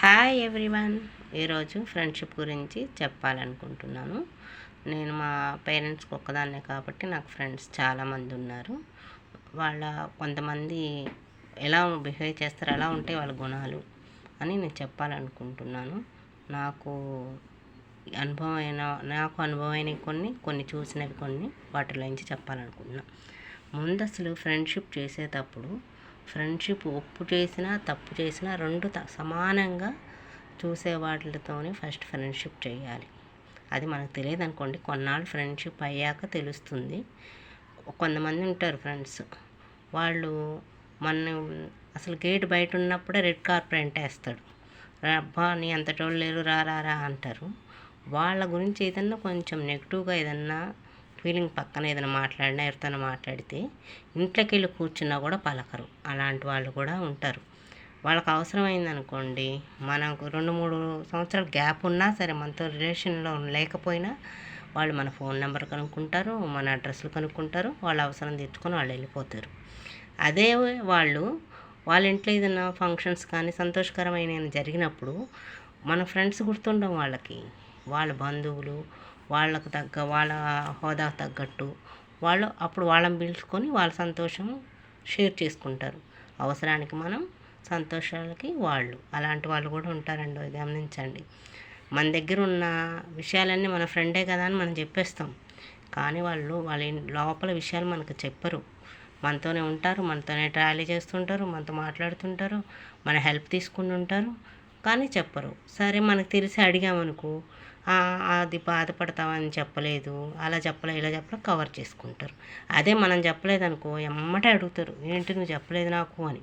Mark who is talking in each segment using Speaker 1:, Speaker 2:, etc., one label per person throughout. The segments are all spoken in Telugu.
Speaker 1: Hi everyone. ఈరోజు ఫ్రెండ్షిప్ గురించి చెప్పాలనుకుంటున్నాను. నేను మా పేరెంట్స్కి ఒక్కదాన్నే కాబట్టి నాకు ఫ్రెండ్స్ చాలామంది ఉన్నారు. వాళ్ళ కొంతమంది ఎలా బిహేవ్ చేస్తారు, ఎలా ఉంటాయి వాళ్ళ గుణాలు అని నేను చెప్పాలనుకుంటున్నాను. నాకు అనుభవమైనవి కొన్ని చూసినవి కొన్ని వాటిలో నుంచి చెప్పాలనుకుంటున్నాను. ముందు అసలు ఫ్రెండ్షిప్ చేసేటప్పుడు ఫ్రెండ్షిప్ ఒప్పు చేసినా తప్పు చేసినా రెండు సమానంగా చూసే వాటితోనే ఫస్ట్ ఫ్రెండ్షిప్ చేయాలి. అది మనకు తెలియదు అనుకోండి, కొన్నాళ్ళు ఫ్రెండ్షిప్ అయ్యాక తెలుస్తుంది. కొంతమంది ఉంటారు ఫ్రెండ్స్, వాళ్ళు మన అసలు గేట్ బయట ఉన్నప్పుడే రెడ్ కార్పెట్ వేస్తాడు. అబ్బా నీ అంతటోళ్ళు లేరు, రా అంటారు. వాళ్ళ గురించి ఏదన్నా కొంచెం నెగిటివ్గా ఏదన్నా ఫీలింగ్ పక్కన ఏదైనా మాట్లాడినా ఎవరితోనో మాట్లాడితే ఇంట్లోకి వెళ్ళి కూర్చున్నా కూడా పలకరు. అలాంటి వాళ్ళు కూడా ఉంటారు. వాళ్ళకి అవసరమైందనుకోండి, మనకు 2-3 సంవత్సరాల గ్యాప్ ఉన్నా సరే, మనతో రిలేషన్లో లేకపోయినా వాళ్ళు మన ఫోన్ నెంబర్ కనుక్కుంటారు, మన అడ్రస్లు కనుక్కుంటారు, వాళ్ళ అవసరం తీర్చుకొని వాళ్ళు వెళ్ళిపోతారు. అదే వాళ్ళ ఇంట్లో ఏదైనా ఫంక్షన్స్ కానీ సంతోషకరమైన జరిగినప్పుడు మన ఫ్రెండ్స్ గుర్తుండడం వాళ్ళకి, వాళ్ళ బంధువులు వాళ్ళకు తగ్గ వాళ్ళ హోదాకు తగ్గట్టు వాళ్ళు అప్పుడు వాళ్ళని పిలుచుకొని వాళ్ళ సంతోషం షేర్ చేసుకుంటారు. అవసరానికి మనం, సంతోషాలకి వాళ్ళు. అలాంటి వాళ్ళు కూడా ఉంటారండి, గమనించండి. మన దగ్గర ఉన్న విషయాలన్నీ మన ఫ్రెండే కదా అని మనం చెప్పేస్తాం, కానీ వాళ్ళ లోపల విషయాలు మనకు చెప్పరు. మనతోనే ఉంటారు, మనతోనే ట్రావెల్ చేస్తుంటారు, మనతో మాట్లాడుతుంటారు, మన హెల్ప్ తీసుకుని ఉంటారు, కానీ చెప్పరు. సరే మనకు తెలిసి అడిగామనుకో, అది బాధపడతామని చెప్పలేదు, అలా చెప్పలే ఇలా చెప్పలే కవర్ చేసుకుంటారు. అదే మనం చెప్పలేదనుకో ఎమ్మటే అడుగుతారు, ఏంటి నువ్వు చెప్పలేదు నాకు అని.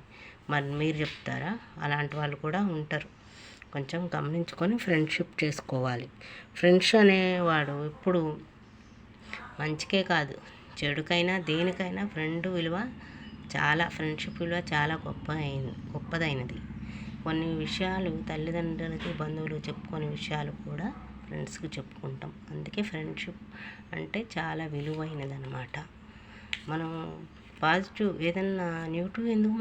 Speaker 1: మరి మీరు చెప్తారా? అలాంటి వాళ్ళు కూడా ఉంటారు. కొంచెం గమనించుకొని ఫ్రెండ్షిప్ చేసుకోవాలి. ఫ్రెండ్స్ అనేవాడు ఇప్పుడు మంచికే కాదు, చెడుకైనా దేనికైనా ఫ్రెండ్షిప్ విలువ చాలా గొప్పదైనది. కొన్ని విషయాలు తల్లిదండ్రులకి, బంధువులు చెప్పుకునే విషయాలు కూడా ఫ్రెండ్స్కి చెప్పుకుంటాం. అందుకే ఫ్రెండ్షిప్ అంటే చాలా విలువైనది అన్నమాట. మనం పాజిటివ్ ఏదన్నా నెగిటివ్ ఎందుకు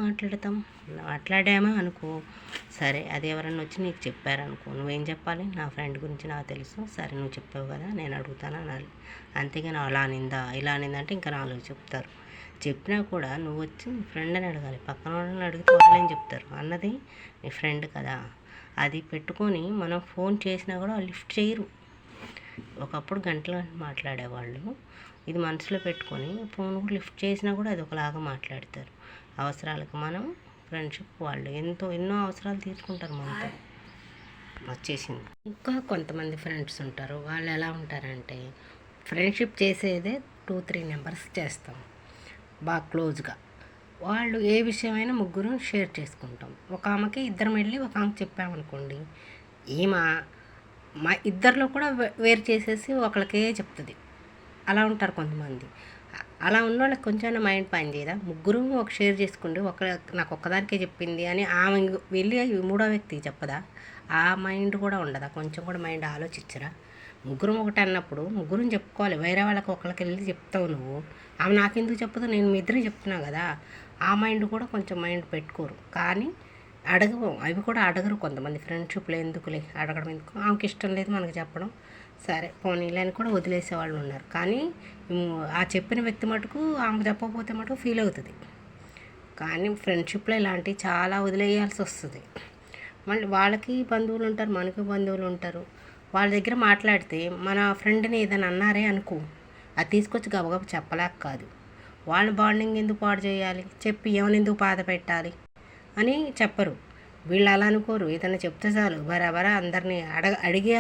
Speaker 1: మాట్లాడామా అనుకో, సరే అది ఎవరన్నా వచ్చి నీకు చెప్పారనుకో, నువ్వేం చెప్పాలి? నా ఫ్రెండ్ గురించి నాకు తెలుసు, సరే నువ్వు చెప్పావు కదా నేను అడుగుతాను అనాలి. అంతేగాని అలా అనిందా ఇలా అనిందా అంటే ఇంకా 4 చెప్తారు. చెప్పినా కూడా నువ్వు వచ్చి నీ ఫ్రెండ్ అని అడగాలి. పక్కన వాళ్ళని అడిగితే వాళ్ళేం చెప్తారు? అన్నది నీ ఫ్రెండ్ కదా. అది పెట్టుకొని మనం ఫోన్ చేసినా కూడా లిఫ్ట్ చేయరు. ఒకప్పుడు గంటలు మాట్లాడేవాళ్ళు. ఇది మనసులో పెట్టుకొని ఫోన్ కూడా లిఫ్ట్ చేసినా కూడా అది ఒకలాగా మాట్లాడతారు. అవసరాలకు మనం ఫ్రెండ్షిప్ వాళ్ళు ఎన్నో అవసరాలు తీర్చుకుంటారు మనతో. వచ్చేసింది. ఇంకా కొంతమంది ఫ్రెండ్స్ ఉంటారు. వాళ్ళు ఎలా ఉంటారంటే, ఫ్రెండ్షిప్ చేసేదే 2-3 మెంబర్స్ చేస్తాం బాగా క్లోజ్గా. వాళ్ళు ఏ విషయమైనా ముగ్గురు షేర్ చేసుకుంటాం. ఒక ఆమెకి ఇద్దరం వెళ్ళి ఒక ఆమెకి చెప్పామనుకోండి, ఈమె మా ఇద్దరిలో కూడా వేరు చేసేసి ఒకరికే చెప్తుంది. అలా ఉంటారు కొంతమంది. అలా ఉన్న వాళ్ళకి కొంచెం మైండ్ పని చేయదా? ముగ్గురు ఒక షేర్ చేసుకుంటే నాకు ఒక్కదానికే చెప్పింది అని ఆమె వెళ్ళి 3వ వ్యక్తికి చెప్పదా? ఆ మైండ్ కూడా ఉండదా? కొంచెం కూడా మైండ్ ఆలోచించరా? ముగ్గురం ఒకటి అన్నప్పుడు ముగ్గురం చెప్పుకోవాలి. వేరే వాళ్ళకి ఒకరికి వెళ్ళి చెప్తావు నువ్వు, ఆమె నాకెందుకు చెప్పదు, నేను మీ ఇద్దరే చెప్తున్నా కదా. ఆ మైండ్ కూడా కొంచెం మైండ్ పెట్టుకోరు. కానీ అవి కూడా అడగరు కొంతమంది. ఫ్రెండ్షిప్లో ఎందుకులే అడగడం, ఎందుకు, ఆమెకి ఇష్టం లేదు మనకు చెప్పడం, సరే పోనీలే అని కూడా వదిలేసే వాళ్ళు ఉన్నారు. కానీ ఆ చెప్పిన వ్యక్తి మటుకు ఆమెకు చెప్పకపోతే మటుకు ఫీల్ అవుతుంది. కానీ ఫ్రెండ్షిప్లో ఇలాంటివి చాలా వదిలేయాల్సి వస్తుంది. మళ్ళీ వాళ్ళకి బంధువులు ఉంటారు, మనకి బంధువులు ఉంటారు. వాళ్ళ దగ్గర మాట్లాడితే మన ఫ్రెండ్ని ఏదైనా అన్నారే అనుకో, అది తీసుకొచ్చి గబగబ చెప్పలేక కాదు, వాళ్ళ బాండింగ్ ఎందుకు పాడు చేయాలి, చెప్పి ఏమైనా ఎందుకు బాధ పెట్టాలి అని చెప్పరు. వీళ్ళు అలా అనుకోరు. ఏదైనా చెప్తే చాలు బరాబరా అందరినీ అడిగే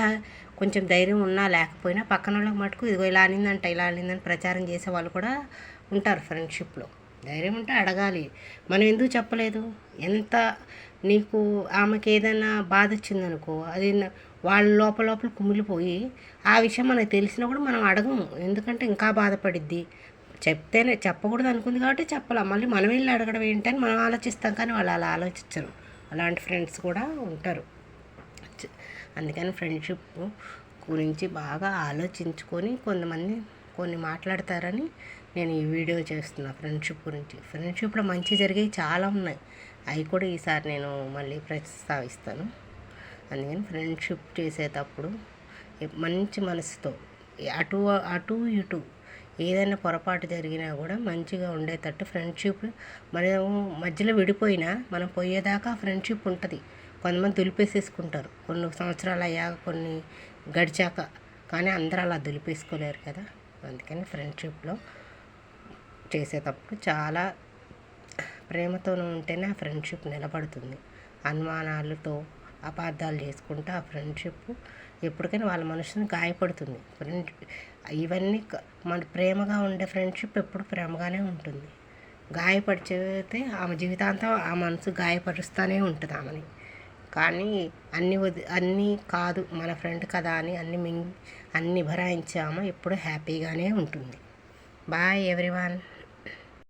Speaker 1: కొంచెం ధైర్యం ఉన్నా లేకపోయినా పక్కన వాళ్ళకి మటుకు ఇదిగో ఇలా అనిందని ప్రచారం చేసే వాళ్ళు కూడా ఉంటారు. ఫ్రెండ్షిప్లో ధైర్యం ఉంటే అడగాలి. మనం ఎందుకు చెప్పలేదు, ఎంత నీకు ఆమెకి ఏదైనా బాధ వచ్చిందనుకో, అది వాళ్ళ లోపల కుమిలిపోయి ఆ విషయం మనకు తెలిసినా కూడా మనం అడగము. ఎందుకంటే ఇంకా బాధపడిద్ది. చెప్తేనే చెప్పకూడదు అనుకుంది కాబట్టి చెప్పాల, మళ్ళీ మనం వెళ్ళి అడగడం ఏంటని మనం ఆలోచిస్తాం, కానీ వాళ్ళు అలా ఆలోచించరు. అలాంటి ఫ్రెండ్స్ కూడా ఉంటారు. అందుకని ఫ్రెండ్షిప్ గురించి బాగా ఆలోచించుకొని కొన్ని మాట్లాడతారని నేను ఈ వీడియో చేస్తున్నా. ఫ్రెండ్షిప్ గురించి, ఫ్రెండ్షిప్లో మంచి జరిగేవి చాలా ఉన్నాయి. అవి కూడా ఈసారి నేను మళ్ళీ ప్రస్తావిస్తాను. అందుకని ఫ్రెండ్షిప్ చేసేటప్పుడు మంచి మనసుతో అటు అటు ఇటు ఏదైనా పొరపాటు జరిగినా కూడా మంచిగా ఉండేటట్టు ఫ్రెండ్షిప్ మనం మధ్యలో విడిపోయినా మనం పోయేదాకా ఫ్రెండ్షిప్ ఉంటుంది. కొంతమంది దులిపేసేసుకుంటారు కొన్ని సంవత్సరాలు అయ్యాక, కొన్ని గడిచాక. కానీ అందరూ అలా దులిపేసుకోలేరు కదా. అందుకని ఫ్రెండ్షిప్లో చేసేటప్పుడు చాలా ప్రేమతో ఉంటేనే ఆ ఫ్రెండ్షిప్ నిలబడుతుంది. అనుమానాలతో అపార్థాలు చేసుకుంటే ఆ ఫ్రెండ్షిప్ ఎప్పటికైనా వాళ్ళ మనసుని గాయపడుతుంది. ఇవన్నీ మన ప్రేమగా ఉండే ఫ్రెండ్షిప్ ఎప్పుడు ప్రేమగానే ఉంటుంది. గాయపడితే ఆమె జీవితాంతం ఆ మనసు గాయపరుస్తూనే ఉంటుంది ఆమెని. కానీ అన్నీ కాదు, మన ఫ్రెండ్ కదా అని అన్నీ భరాయించామో ఎప్పుడు హ్యాపీగానే ఉంటుంది. Bye everyone.